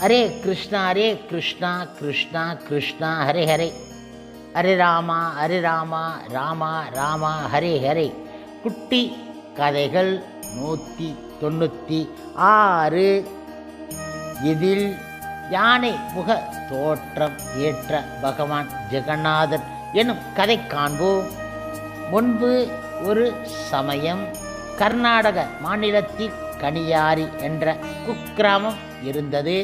ஹரே கிருஷ்ணா கிருஷ்ணா கிருஷ்ணா ஹரே ஹரே, ஹரே ராமா ராமா ராமா ஹரே ஹரே. குட்டி கதைகள் 196. இதில் யானை முக தோற்றம் ஏற்ற பகவான் ஜெகநாதர் எனும் கதை காண்போம். முன்பு ஒரு சமயம் கர்நாடக மாநிலத்தில் கனியாரி என்ற குக்கிராமம் இருந்தது.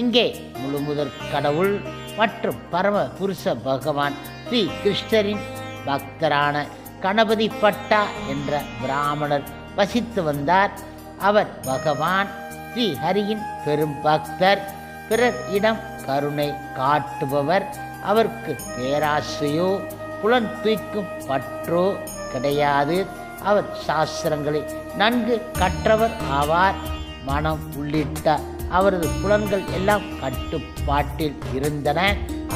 இங்கே முழுமுதற் கடவுள் மற்றும் பரம புருஷ பகவான் ஸ்ரீ கிருஷ்ணரின் பக்தரான கணபதி பட்டா என்ற பிராமணர் வசித்து வந்தார். அவர் பகவான் ஸ்ரீ ஹரியின் பெரும் பக்தர், பிறர் இடம் கருணை காட்டுபவர். அவருக்கு பேராசையோ புலன் தூய்க்கும் பற்றோ கிடையாது. அவர் சாஸ்திரங்களை நன்கு கற்றவர் ஆவார். மனம் உள்ளிட்ட அவரது புலன்கள் எல்லாம் கட்டுப்பாட்டில் இருந்தன.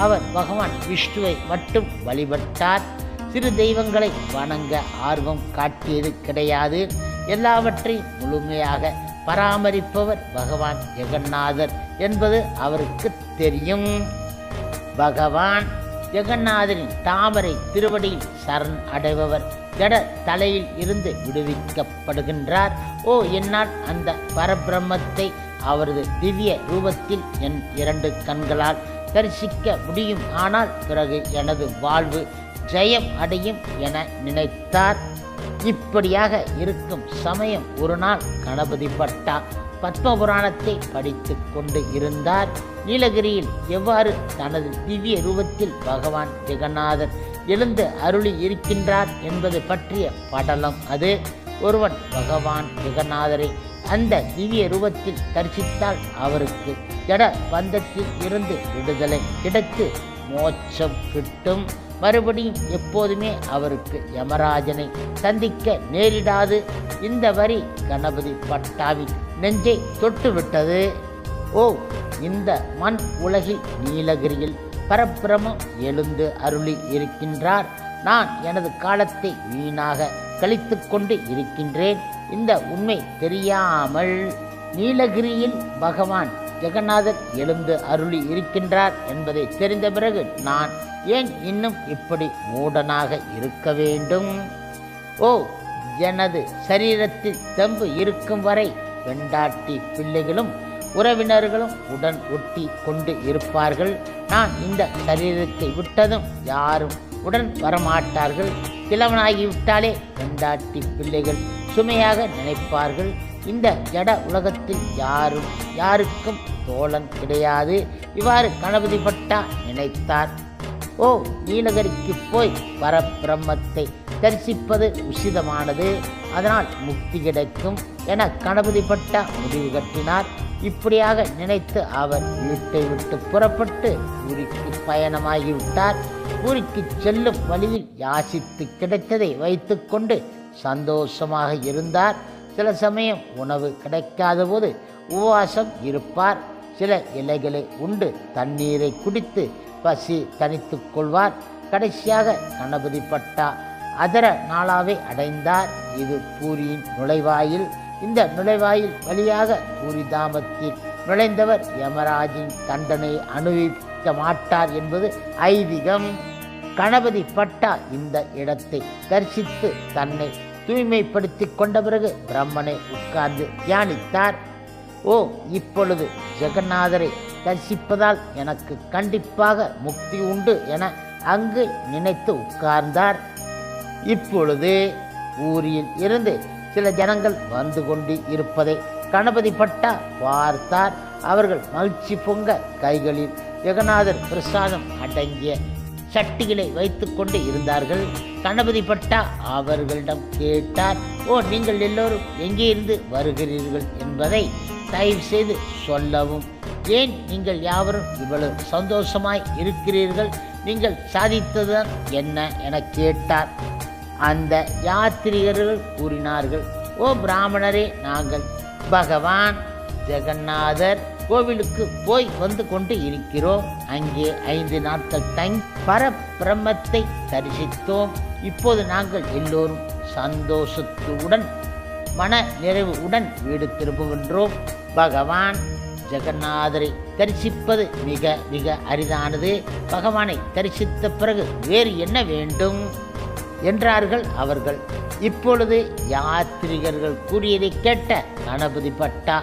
அவர் பகவான் விஷ்ணுவை மட்டும் வழிபட்டார். சிறு தெய்வங்களை வணங்க ஆர்வம் காட்டியது கிடையாது. எல்லாவற்றையும் முழுமையாக பராமரிப்பவர் பகவான் ஜெகநாதர் என்பது அவருக்கு தெரியும். பகவான் ஜெகநாதரின் தாமரை திருவடியில் சரண் அடைபவர் ஜட தலையில் இருந்து விடுவிக்கப்படுகின்றார். என்னால் அந்த பரபிரம்மத்தை அவரது திவ்ய ரூபத்தில் என் 2 கண்களால் தரிசிக்க முடியும். ஆனால் பிறகு எனது வாழ்வு ஜெயம் அடையும் என நினைத்தார். இப்படியாக இருக்கும் சமயம் ஒரு நாள் கணபதி பட்டா பத்மபுராணத்தை படித்து கொண்டு இருந்தார். நீலகிரியில் எவ்வாறு தனது திவ்ய ரூபத்தில் பகவான் ஜெகநாதர் எழுந்து அருளி இருக்கின்றார் என்பது பற்றிய படலம் அது. ஒருவன் பகவான் ஜெகநாதரை அந்த திவ்ய ரூபத்தில் தரிசித்தால் அவருக்கு ஜட பந்தத்தில் இருந்து விடுதலை கிடைத்து மோட்சம் கிட்டும். மறுபடியும் எப்போதுமே அவருக்கு யமராஜனை சந்திக்க நேரிடாது. இந்த வரி கணபதி பட்டாவின் நெஞ்சை தொட்டுவிட்டது. இந்த மண் உலகில் நீலகிரியில் பரபிரமம் எழுந்து அருளி இருக்கின்றார். நான் எனது காலத்தை வீணாக கழித்து கொண்டு இருக்கின்றேன். இந்த உண்மை தெரியாமல் நீலகிரியில் பகவான் ஜெகநாதர் எழுந்து அருளி இருக்கின்றார் என்பதை தெரிந்த பிறகு நான் ஏன் இன்னும் இப்படி மூடனாக இருக்க வேண்டும்? எனது சரீரத்தில் தெம்பு இருக்கும் வரை பெண்டாட்டி பிள்ளைகளும் உறவினர்களும் உடன் ஒட்டி கொண்டு இருப்பார்கள். நான் இந்த சரீரத்தை விட்டதும் யாரும் உடன் வரமாட்டார்கள். கிழவனாகிவிட்டாலே பெண்டாட்டி பிள்ளைகள் சுமையாக நினைப்பார்கள். இந்த ஜட உலகத்தில் யாருக்கும் தோழன் கிடையாது. இவ்வாறு கணபதி பட்டா நினைத்தார். நீலகிரிக்கு போய் பரபிரம்மத்தை தரிசிப்பது உசிதமானது, அதனால் முக்தி கிடைக்கும் என கணபதி பட்டா முடிவு கட்டினார். இப்படியாக நினைத்து அவர் வீட்டை விட்டு புறப்பட்டு பூரிக்கு பயணமாகிவிட்டார். பூரிக்கு செல்லும் வழியில் யாசித்து கிடைத்ததை வைத்து கொண்டு சந்தோஷமாக இருந்தார். சில சமயம் உணவு கிடைக்காத போது உபவாசம் இருப்பார். சில இலைகளை உண்டு தண்ணீரை குடித்து பசி தணித்து கொள்வார். கடைசியாக கணபதி பட்டா அதர நாளாவை அடைந்தார். இது பூரியின் நுழைவாயில். இந்த நுழைவாயில் வழியாக பூரி தாமத்தில் நுழைந்தவர் யமராஜின் தண்டனையை அனுபவிக்க மாட்டார் என்பது ஐதீகம். கணபதி பட்டா இந்த இடத்தை தரிசித்து தன்னை தூய்மைப்படுத்தி கொண்ட பிறகு பிரம்மனை உட்கார்ந்து தியானித்தார். இப்பொழுது ஜெகநாதரை தரிசிப்பதால் எனக்கு கண்டிப்பாக முக்தி உண்டு என அங்கு நினைத்து உட்கார்ந்தார். இப்பொழுது ஊரில் இருந்து சில ஜனங்கள் வந்து கொண்டு இருப்பதை கணபதி பட்டா பார்த்தார். அவர்கள் மகிழ்ச்சி பொங்க கைகளில் ஜெகநாதர் பிரசாதம் அடங்கிய சட்டிகளை வைத்து கொண்டு இருந்தார்கள். கணபதி பட்டா அவர்களிடம் கேட்டார், நீங்கள் எல்லோரும் எங்கே இருந்து வருகிறீர்கள் என்பதை தயவு செய்து சொல்லவும். ஏன் நீங்கள் யாவரும் இவ்வளவு சந்தோஷமாய் இருக்கிறீர்கள்? நீங்கள் சாதித்ததுதான் என்ன என கேட்டார். அந்த யாத்திரிகர்கள் கூறினார்கள், பிராமணரே, நாங்கள் பகவான் ஜெகநாதர் கோவிலுக்கு போய் வந்து கொண்டு இருக்கிறோம். அங்கே 5 நாட்கள் தங்கி பரபிரம்மத்தை தரிசித்தோம். இப்போது நாங்கள் எல்லோரும் சந்தோஷத்துடன் மன நிறைவுடன் வீடு திரும்புகின்றோம். பகவான் ஜெகநாதரை தரிசிப்பது மிக மிக அரிதானது. பகவானை தரிசித்த பிறகு வேறு என்ன வேண்டும் என்றார்கள் அவர்கள். இப்பொழுது யாத்ரிகர்கள் கூறியதை கேட்ட கணபதி பட்டா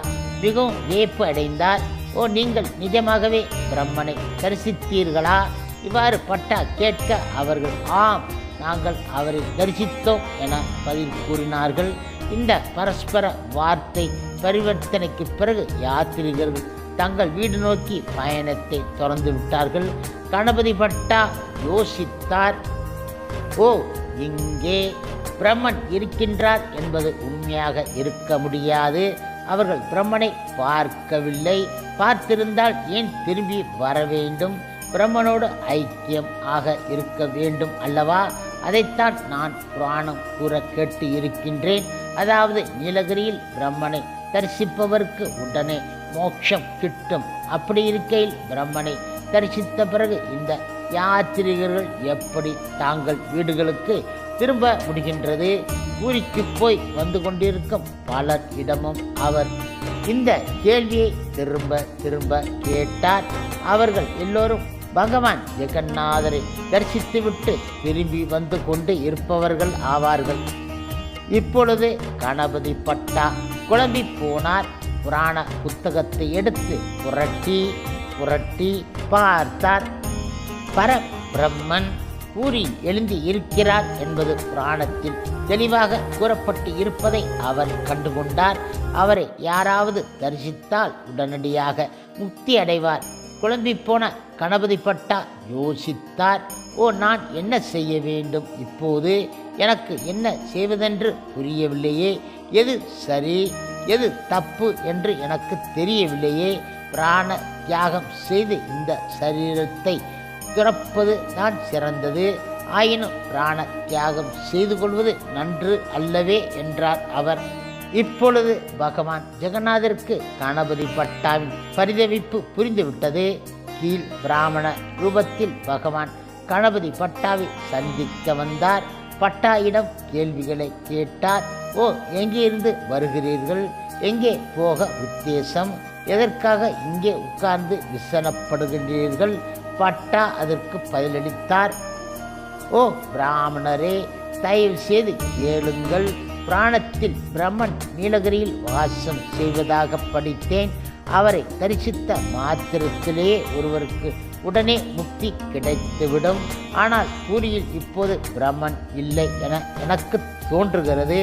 மிகவும் வியப்பு அடைந்தார். ஓ, நீங்கள் நிஜமாகவே பிரம்மனை தரிசித்தீர்களா? இவ்வாறு பட்டா கேட்க அவர்கள் ஆம், நாங்கள் அவரை தரிசித்தோம் என பதில் கூறினார்கள். இந்த பரஸ்பர வார்த்தை பரிவர்த்தனைக்கு பிறகு யாத்திரிகர்கள் தங்கள் வீடு நோக்கி பயணத்தை தொடர்ந்து விட்டார்கள். கணபதி பட்டா யோசித்தார். ஓ, இங்கே பிரம்மன் இருக்கின்றார் என்பது உண்மையாக இருக்க முடியாது. அவர்கள் பிரம்மனை பார்க்கவில்லை. பார்த்திருந்தால் ஏன் திரும்பி வர வேண்டும்? பிரம்மனோடு ஐக்கியம் ஆக இருக்க வேண்டும் அல்லவா? அதைத்தான் நான் புராணம் கூற கேட்டு இருக்கின்றேன். அதாவது நீலகிரியில் பிரம்மனை தரிசிப்பவருக்கு உடனே மோட்சம் கிட்டும். அப்படி இருக்கையில் பிரம்மனை தரிசித்த பிறகு இந்த யாத்திரிகர்கள் எப்படி தாங்கள் வீடுகளுக்கு திரும்ப முடிகின்றது? பூரிக்கு போய் வந்து கொண்டிருக்கும் பலர் இடமும் அவர் இந்த கேள்வியை திரும்ப திரும்ப கேட்டார். அவர்கள் எல்லோரும் பகவான் ஜெகநாதரை தரிசித்துவிட்டு திரும்பி வந்து கொண்டு இருப்பவர்கள் ஆவார்கள். இப்பொழுது கணபதி பட்டா குழம்பி போனார். புராண புத்தகத்தை எடுத்து புரட்டி புரட்டி பார்த்தார். பரபிரம்மன் பூரி எழுந்தி இருக்கிறார் என்பது புராணத்தில் தெளிவாக கூறப்பட்டு இருப்பதை அவர் கண்டுகொண்டார். அவரை யாராவது தரிசித்தால் உடனடியாக முக்தி அடைவார். குழம்பி போன கணபதி பட்டா யோசித்தார். ஓ, நான் என்ன செய்ய வேண்டும் இப்போது? எனக்கு என்ன செய்வதென்று புரியவில்லையே. எது சரி எது தப்பு என்று எனக்கு தெரியவில்லையே. பிராண தியாகம் செய்து இந்த சரீரத்தை துறப்பது தான் சிறந்தது. ஆயினும் பிராண தியாகம் செய்து கொள்வது நன்று அல்லவே என்றார் அவர். இப்பொழுது பகவான் ஜெகநாதருக்கு கணபதி பட்டாவின் பரிதவிப்பு புரிந்துவிட்டது. கீழ் பிராமண ரூபத்தில் பகவான் கணபதி பட்டாவை சந்திக்க வந்தார். பட்டாயிடம் கேள்விகளை கேட்டார். ஓ, எங்கே இருந்து வருகிறீர்கள்? எங்கே போக உத்தேசம்? எதற்காக இங்கே உட்கார்ந்து விசனப்படுகின்றீர்கள்? பட்டா அதற்கு பதிலளித்தார். ஓ பிராமணரே, தயவு செய்து கேளுங்கள். பிராணத்தில் பிரம்மன் நீலகிரியில் வாசம் செய்வதாக படித்தேன். அவரை தரிசித்த மாத்திரத்திலேயே ஒருவருக்கு உடனே முக்தி கிடைத்துவிடும். ஆனால் பூரியில் இப்போது பிரம்மன் இல்லை என எனக்கு தோன்றுகிறது.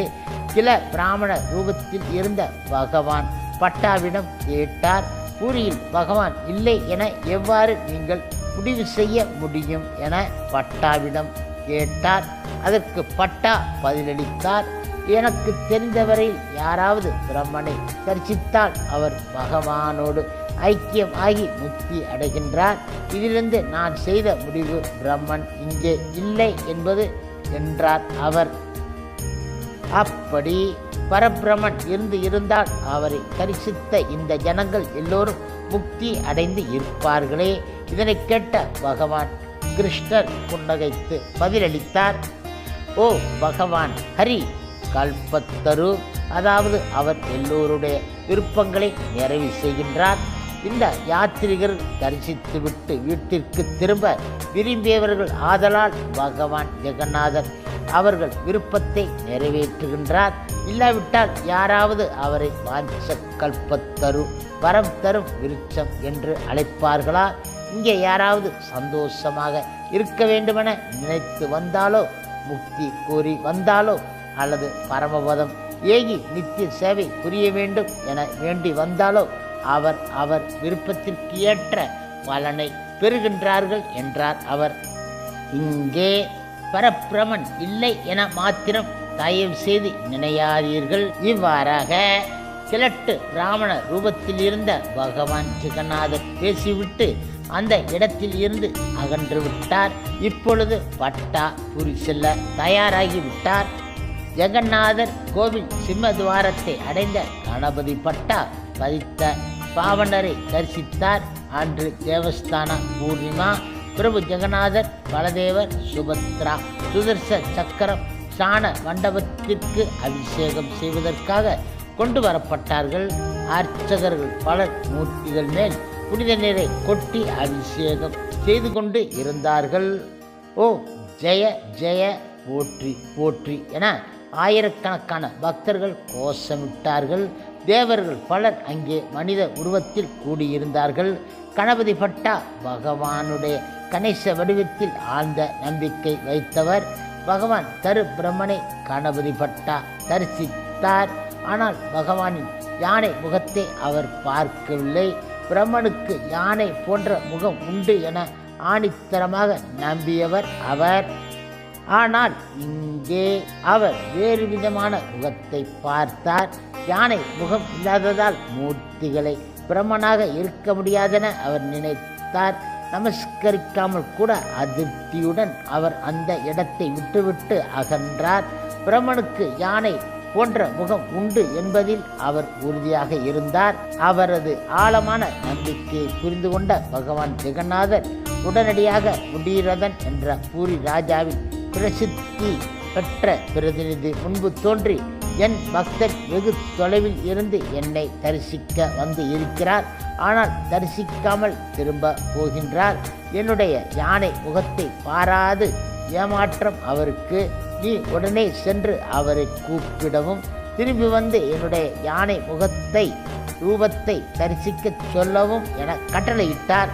சில பிராமண ரூபத்தில் இருந்த பகவான் பட்டாவிடம் கேட்டார். பூரியில் பகவான் இல்லை என எவ்வாறு நீங்கள் முடிவு செய்ய முடியும் என பட்டாவிடம் கேட்டார். அதற்கு பட்டா பதிலளித்தார். எனக்கு தெரிந்தவரையில் யாராவது பிரம்மனை தரிசித்தால் அவர் பகவானோடு ஐக்கியம் ஆகி முக்தி அடைகின்றார். இதிலிருந்து நான் செய்த முடிவு பிரம்மன் இங்கே இல்லை என்பது என்றார் அவர். அப்படி பரபிரமன் இருந்தால் அவரை தரிசித்த இந்த ஜனங்கள் எல்லோரும் முக்தி அடைந்து இருப்பார்களே. இதனை கேட்ட பகவான் கிருஷ்ணர் புன்னகைத்து பதிலளித்தார். ஓ பகவான் ஹரி கல்பத்தரு, அதாவது அவர் எல்லோருடைய விருப்பங்களை நிறைவு செய்கின்றார். இந்த யாத்திரிகர் தரிசித்துவிட்டு வீட்டிற்கு திரும்ப விரும்பியவர்கள் ஆதலால் பகவான் ஜெகநாதர் அவர்கள் விருப்பத்தை நிறைவேற்றுகின்றார். இல்லாவிட்டால் யாராவது அவரை வாஞ்ச கல்பத்தரு, வரம் தரும் விருட்சம் என்று அழைப்பார்களா? இங்கே யாராவது சந்தோஷமாக இருக்க வேண்டுமென நினைத்து வந்தாலோ, முக்தி கோரி வந்தாலோ, அல்லது பரமபதம் ஏகி நித்திய சேவை புரிய வேண்டும் என வேண்டி வந்தாலோ அவர் விருப்பத்திற்கு ஏற்ற பலனை பெறுகின்றார்கள் என்றார் அவர். இங்கே பரபிரமன் இல்லை என மாத்திரம் தயவு செய்து நினையாதீர்கள். இவ்வாறாக கிழட்டு பிராமண ரூபத்தில் இருந்த பகவான் ஜெகநாதர் பேசிவிட்டு அந்த இடத்தில் இருந்து அகன்று விட்டார். இப்பொழுது பட்டா புரி செல்ல தயாராகிவிட்டார். ஜெகநாதர் கோவில் சிம்மதுவாரத்தை அடைந்த கணபதி பட்டா பதித்த பாவனரை தரிசித்தார். அன்று தேவஸ்தான பூர்ணிமா. பிரபு ஜெகநாதர், பலதேவர், சுபத்ரா சுதர்ச சக்கரம் ஸ்நான மண்டபத்திற்கு அபிஷேகம் செய்வதற்காக கொண்டு வரப்பட்டார்கள். அர்ச்சகர்கள் பலர் மூர்த்திகள் மேல் புனித நீரை கொட்டி அபிஷேகம் செய்து கொண்டு இருந்தார்கள். ஓ ஜெய ஜெய போற்றி போற்றி என ஆயிரக்கணக்கான பக்தர்கள் கோஷமிட்டார்கள். தேவர்கள் பலர் அங்கே மனித உருவத்தில் கூடியிருந்தார்கள். கணபதி பட்டா பகவானுடைய கணேச வடிவத்தில் ஆழ்ந்த நம்பிக்கை வைத்தவர். பகவான் தரு பிரம்மனை கணபதி பட்டா தரிசித்தார். ஆனால் பகவானின் யானை முகத்தை அவர் பார்க்கவில்லை. பிரம்மனுக்கு யானை போன்ற முகம் உண்டு என ஆணித்தரமாக நம்பியவர் அவர். ஆனால் இங்கே அவர் வேறு விதமான முகத்தை பார்த்தார். யானை முகம் இல்லாததால் மூர்த்திகளை பிரம்மனாக இருக்க முடியாதென அவர் நினைத்தார். நமஸ்கரிக்காமல் கூட அதிருப்தியுடன் அவர் அந்த இடத்தை விட்டுவிட்டு அகன்றார். பிரம்மனுக்கு யானை போன்ற முகம் உண்டு என்பதில் அவர் உறுதியாக இருந்தார். அவரது ஆழமான நம்பிக்கையை புரிந்து கொண்ட பகவான் ஜெகநாதர் உடனடியாக முடிரதன் என்ற பூரி ராஜாவின் பிரசித்தி பெற்ற பிரதிநிதி முன்பு தோன்றி, என் பக்தர் வெகு தொலைவில் இருந்து என்னை தரிசிக்க வந்து இருக்கிறார். ஆனால் தரிசிக்காமல் திரும்ப போகின்றார். என்னுடைய யானை முகத்தை பாராது ஏமாற்றம் அவருக்கு. நீ உடனே சென்று அவரை கூப்பிடவும் திரும்பி வந்து என்னுடைய யானை ரூபத்தை தரிசிக்க சொல்லவும் என கட்டளையிட்டார்.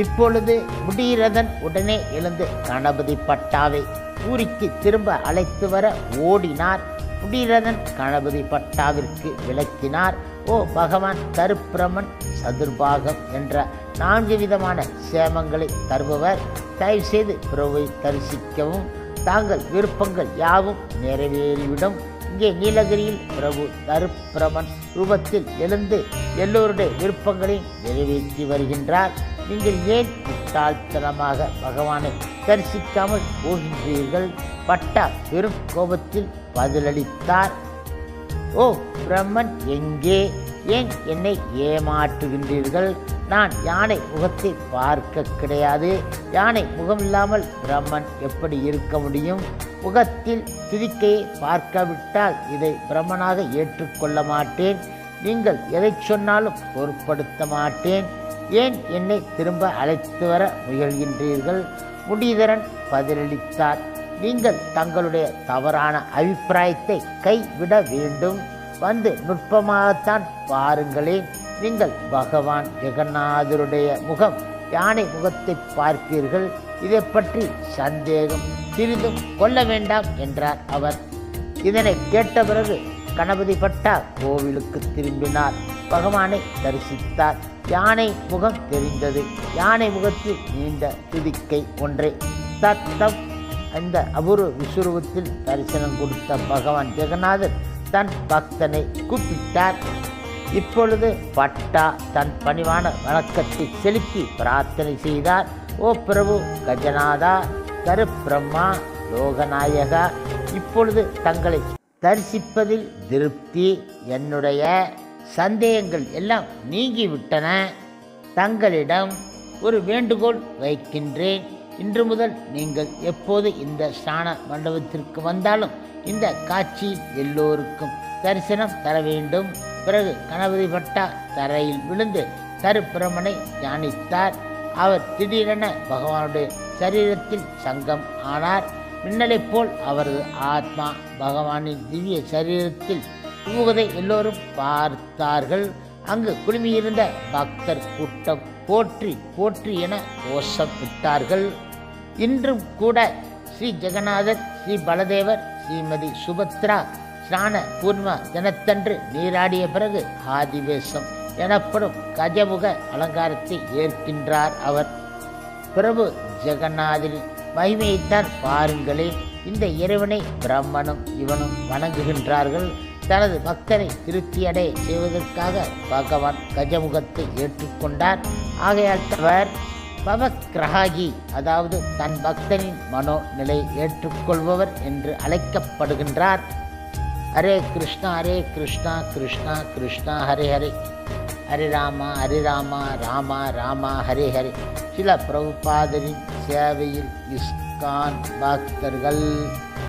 இப்பொழுது முடிரதன் உடனே எழுந்து கணபதி பட்டாவை பூரிக்கு திரும்ப அழைத்து வர ஓடினார். முடிரதன் கணபதி பட்டாவிற்கு விளக்கினார். ஓ பகவான் தருப்பிரமன் சதுர்பாகம் என்ற 4 விதமான சேமங்களை தருபவர், தயவு செய்து பிரபுவை தரிசிக்கவும். தாங்கள் விருப்பங்கள் யாவும் நிறைவேறிவிடும். இங்கே நீலகிரியில் பிரபு தருப்பிரமன் ரூபத்தில் எழுந்து எல்லோருடைய விருப்பங்களையும் நிறைவேற்றி வருகின்றார். நீங்கள் ஏன் முட்டாள்தனமாக பகவானை தரிசிக்காமல் போகின்றீர்கள்? பட்டா பெரும் கோபத்தில் பதிலளித்தார். ஓ பிரம்மன் எங்கே? ஏன் என்னை ஏமாற்றுகின்றீர்கள்? நான் யானை முகத்தை பார்க்க கிடையாது. யானை முகம் இல்லாமல் பிரம்மன் எப்படி இருக்க முடியும்? முகத்தில் துதிக்கையை பார்க்காவிட்டால் இதை பிரம்மனாக ஏற்றுக்கொள்ள மாட்டேன். நீங்கள் எதை சொன்னாலும் பொருட்படுத்த மாட்டேன். ஏன் என்னை திரும்ப அழைத்து வர முயல்கின்றீர்கள்? முடிதரன் பதிலளித்தார். நீங்கள் தங்களுடைய தவறான அபிப்பிராயத்தை கைவிட வேண்டும். வந்து நுட்பமாகத்தான் பாருங்களேன். நீங்கள் பகவான் ஜெகநாதருடைய முகம் யானை முகத்தை பார்ப்பீர்கள். இதை பற்றி சந்தேகம் சிறிதும் கொள்ள வேண்டாம் என்றார் அவர். இதனை கேட்ட பிறகு கணபதி பட்டா கோவிலுக்கு திரும்பினார். பகவானை தரிசித்தார். யானை முகம் தெரிந்தது. யானை முகத்தில் நீண்ட துதிக்கை ஒன்றை சத்தம். அந்த அபூர்வ விஸ்வரூபத்தில் தரிசனம் கொடுத்த பகவான் ஜெகநாதர் தன் பக்தனை கூப்பிட்டார். இப்பொழுது பட்டா தன் பணிவான வணக்கத்தை செலுத்தி பிரார்த்தனை செய்தார். ஓ பிரபு கஜநாதா, கருப்பிரம்மா, லோகநாயகா, இப்பொழுது தங்களை தரிசிப்பதில் திருப்தி. என்னுடைய சந்தேகங்கள் எல்லாம் நீங்கிவிட்டன. தங்களிடம் ஒரு வேண்டுகோள் வைக்கின்றேன். இன்று முதல் நீங்கள் எப்போது இந்த ஸ்நான மண்டபத்திற்கு வந்தாலும் இந்த காட்சியில் எல்லோருக்கும் தரிசனம் தர வேண்டும். பிறகு கணபதி பட்டா தரையில் விழுந்து தருப்பிரமனை தியானித்தார். அவர் திடீரென பகவானுடைய சரீரத்தில் சங்கம் ஆனார். மின்னலைப் போல் அவரது ஆத்மா பகவானின் திவ்ய சரீரத்தில் புகுவதை எல்லோரும் பார்த்தார்கள். அங்கு குழுமியிருந்த பக்தர் கூட்டம் போற்றி போற்றி என கோஷமிட்டார்கள். இன்றும் கூட ஸ்ரீ ஜெகநாதர், ஸ்ரீ பலதேவர், ஸ்ரீமதி சுபத்ரா ஸ்நான பூர்ணிமா தினத்தன்று நீராடிய பிறகு ஆதிவேசம் எனப்படும் கஜமுக அலங்காரத்தை ஏற்கின்றார் அவர். பிரபு ஜெகநாதரின் மகிமையைத்தான் பாருங்களேன். இந்த இறைவனை பிரம்மனும் இவனும் வணங்குகின்றார்கள். தனது பக்தரை திருப்தியடைய செய்வதற்காக பகவான் கஜமுகத்தை ஏற்றுக்கொண்டார். ஆகையால் அவர் பவக்கிரஹாகி, அதாவது தன் பக்தனின் மனோ நிலையை ஏற்றுக்கொள்பவர் என்று அழைக்கப்படுகின்றார். ஹரே கிருஷ்ணா ஹரே கிருஷ்ணா கிருஷ்ணா கிருஷ்ணா ஹரே ஹரே, ஹரே ராமா ஹரே ராமா ராமா ராமா ஹரே ஹரே. சில பிரபுபாதரின் சேவையில் இஸ்கான் பக்தர்கள்.